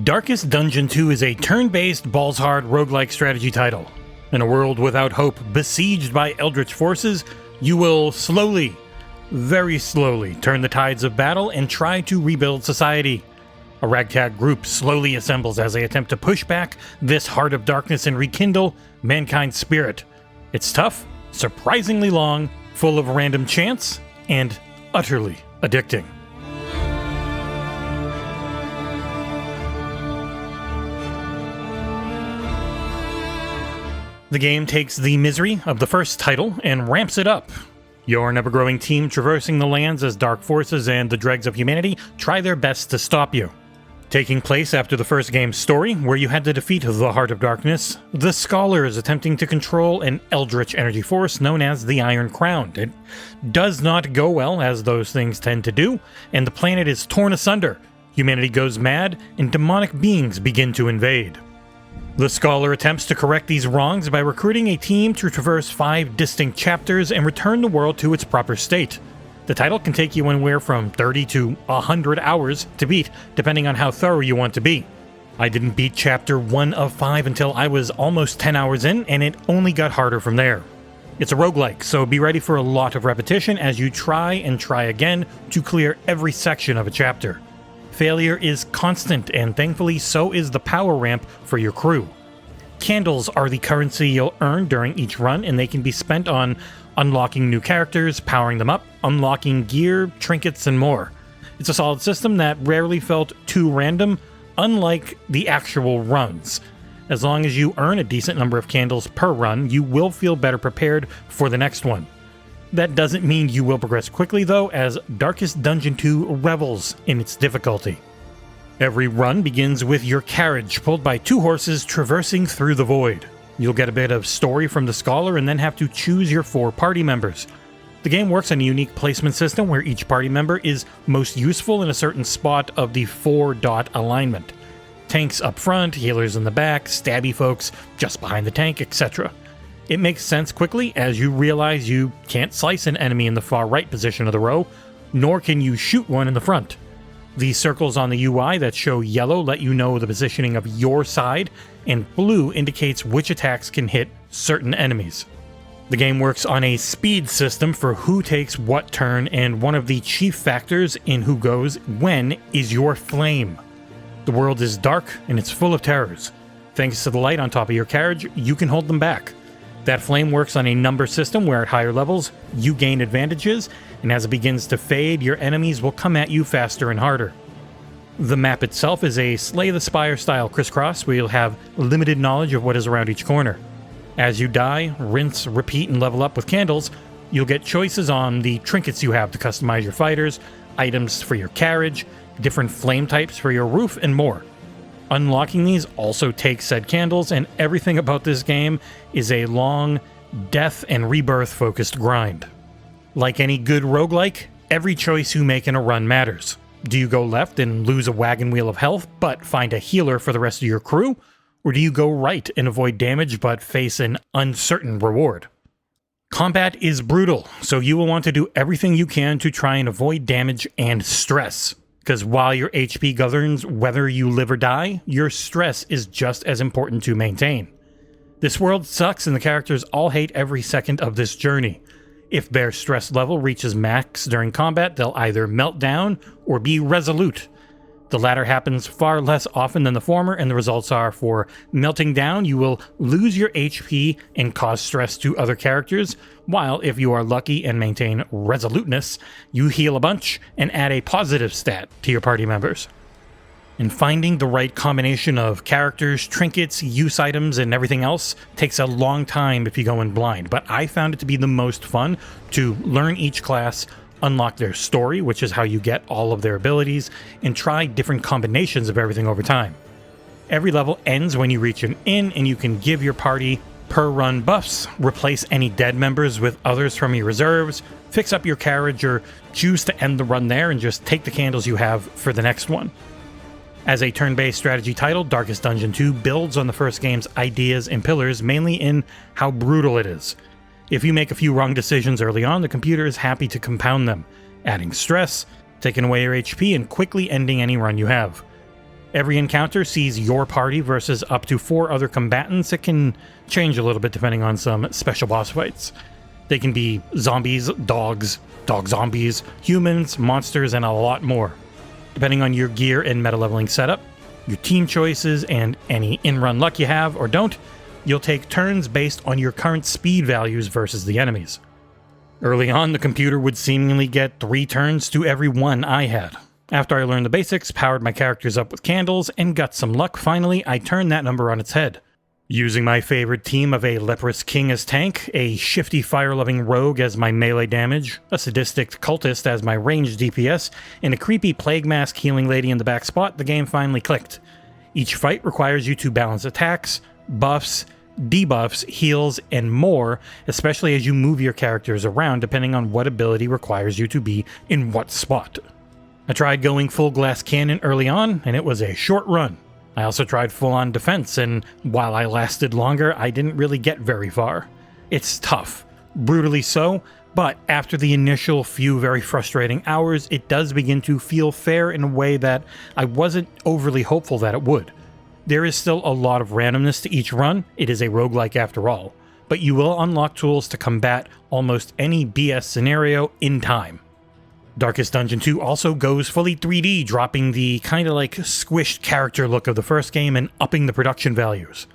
Darkest Dungeon 2 is a turn-based, balls-hard roguelike strategy title. In a world without hope, besieged by eldritch forces, you will slowly, very slowly, turn the tides of battle and try to rebuild society. A ragtag group slowly assembles as they attempt to push back this heart of darkness and rekindle mankind's spirit. It's tough, surprisingly long, full of random chance, and utterly addicting. The game takes the misery of the first title and ramps it up. You're an ever-growing team traversing the lands as dark forces and the dregs of humanity try their best to stop you. Taking place after the first game's story, where you had to defeat the Heart of Darkness, the Scholar is attempting to control an eldritch energy force known as the Iron Crown. It does not go well, as those things tend to do, and the planet is torn asunder. Humanity goes mad, and demonic beings begin to invade. The Scholar attempts to correct these wrongs by recruiting a team to traverse 5 distinct chapters and return the world to its proper state. The title can take you anywhere from 30 to 100 hours to beat, depending on how thorough you want to be. I didn't beat chapter 1 of 5 until I was almost 10 hours in, and it only got harder from there. It's a roguelike, so be ready for a lot of repetition as you try and try again to clear every section of a chapter. Failure is constant, and thankfully so is the power ramp for your crew. Candles are the currency you'll earn during each run, and they can be spent on unlocking new characters, powering them up, unlocking gear, trinkets, and more. It's a solid system that rarely felt too random, unlike the actual runs. As long as you earn a decent number of candles per run, you will feel better prepared for the next one. That doesn't mean you will progress quickly though, as Darkest Dungeon 2 revels in its difficulty. Every run begins with your carriage pulled by 2 horses traversing through the void. You'll get a bit of story from the Scholar and then have to choose your 4 party members. The game works on a unique placement system where each party member is most useful in a certain spot of the 4-dot alignment. Tanks up front, healers in the back, stabby folks just behind the tank, etc. It makes sense quickly as you realize you can't slice an enemy in the far right position of the row, nor can you shoot one in the front. The circles on the UI that show yellow let you know the positioning of your side, and blue indicates which attacks can hit certain enemies. The game works on a speed system for who takes what turn, and one of the chief factors in who goes when is your flame. The world is dark and it's full of terrors. Thanks to the light on top of your carriage, you can hold them back. That flame works on a number system where at higher levels, you gain advantages, and as it begins to fade, your enemies will come at you faster and harder. The map itself is a Slay the Spire style crisscross where you'll have limited knowledge of what is around each corner. As you die, rinse, repeat, and level up with candles, you'll get choices on the trinkets you have to customize your fighters, items for your carriage, different flame types for your roof, and more. Unlocking these also takes said candles, and everything about this game is a long, death and rebirth focused grind. Like any good roguelike, every choice you make in a run matters. Do you go left and lose a wagon wheel of health, but find a healer for the rest of your crew? Or do you go right and avoid damage, but face an uncertain reward? Combat is brutal, so you will want to do everything you can to try and avoid damage and stress. Because while your HP governs whether you live or die, your stress is just as important to maintain. This world sucks and the characters all hate every second of this journey. If their stress level reaches max during combat, they'll either melt down or be resolute. The latter happens far less often than the former, and the results are for melting down, you will lose your HP and cause stress to other characters, while if you are lucky and maintain resoluteness, you heal a bunch and add a positive stat to your party members. And finding the right combination of characters, trinkets, use items, and everything else takes a long time if you go in blind, but I found it to be the most fun to learn each class, unlock their story, which is how you get all of their abilities, and try different combinations of everything over time. Every level ends when you reach an inn, and you can give your party per run buffs, replace any dead members with others from your reserves, fix up your carriage, or choose to end the run there and just take the candles you have for the next one. As a turn-based strategy title, Darkest Dungeon 2 builds on the first game's ideas and pillars, mainly in how brutal it is. If you make a few wrong decisions early on, the computer is happy to compound them, adding stress, taking away your HP, and quickly ending any run you have. Every encounter sees your party versus up to 4 other combatants. It can change a little bit depending on some special boss fights. They can be zombies, dogs, dog zombies, humans, monsters, and a lot more. Depending on your gear and meta leveling setup, your team choices, and any in-run luck you have or don't, you'll take turns based on your current speed values versus the enemies. Early on, the computer would seemingly get 3 turns to every 1 I had. After I learned the basics, powered my characters up with candles, and got some luck, finally I turned that number on its head. Using my favorite team of a leprous king as tank, a shifty fire-loving rogue as my melee damage, a sadistic cultist as my ranged DPS, and a creepy plague mask healing lady in the back spot, the game finally clicked. Each fight requires you to balance attacks, buffs, debuffs, heals, and more, especially as you move your characters around depending on what ability requires you to be in what spot. I tried going full glass cannon early on, and it was a short run. I also tried full-on defense, and while I lasted longer, I didn't really get very far. It's tough, brutally so, but after the initial few very frustrating hours, it does begin to feel fair in a way that I wasn't overly hopeful that it would. There is still a lot of randomness to each run, it is a roguelike after all, but you will unlock tools to combat almost any BS scenario in time. Darkest Dungeon 2 also goes fully 3D, dropping the kinda like squished character look of the first game and upping the production values.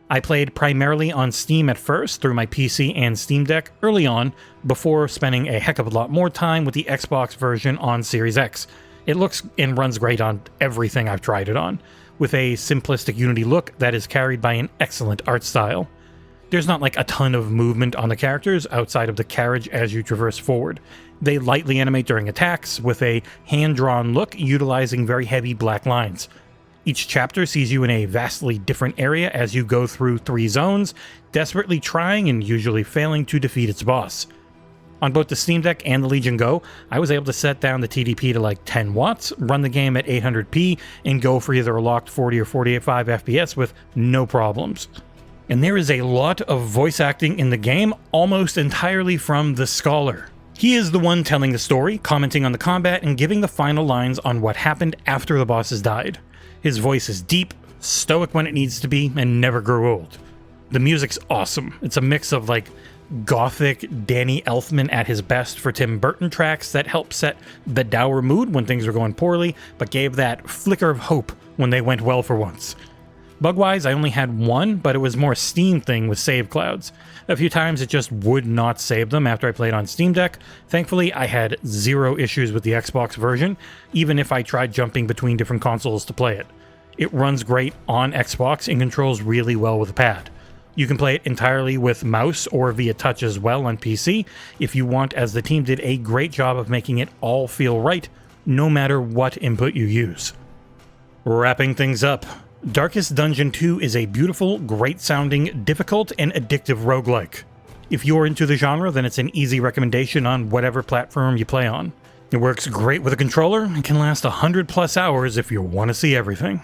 I played primarily on Steam at first through my PC and Steam Deck early on, before spending a heck of a lot more time with the Xbox version on Series X. It looks and runs great on everything I've tried it on, with a simplistic Unity look that is carried by an excellent art style. There's not like a ton of movement on the characters outside of the carriage as you traverse forward. They lightly animate during attacks with a hand-drawn look utilizing very heavy black lines. Each chapter sees you in a vastly different area as you go through 3 zones, desperately trying and usually failing to defeat its boss. On both the Steam Deck and the Legion Go, I was able to set down the TDP to like 10 watts, run the game at 800p, and go for either a locked 40 or 48.5 FPS with no problems. And there is a lot of voice acting in the game, almost entirely from the Scholar. He is the one telling the story, commenting on the combat, and giving the final lines on what happened after the bosses died. His voice is deep, stoic when it needs to be, and never grew old. The music's awesome. It's a mix of like gothic Danny Elfman at his best for Tim Burton tracks that help set the dour mood when things were going poorly, but gave that flicker of hope when they went well for once. Bug-wise, I only had one, but it was more a Steam thing with save clouds. A few times it just would not save them after I played on Steam Deck. Thankfully, I had 0 issues with the Xbox version, even if I tried jumping between different consoles to play it. It runs great on Xbox and controls really well with a pad. You can play it entirely with mouse or via touch as well on PC if you want, as the team did a great job of making it all feel right, no matter what input you use. Wrapping things up, Darkest Dungeon 2 is a beautiful, great-sounding, difficult, and addictive roguelike. If you're into the genre, then it's an easy recommendation on whatever platform you play on. It works great with a controller and can last 100+ hours if you want to see everything.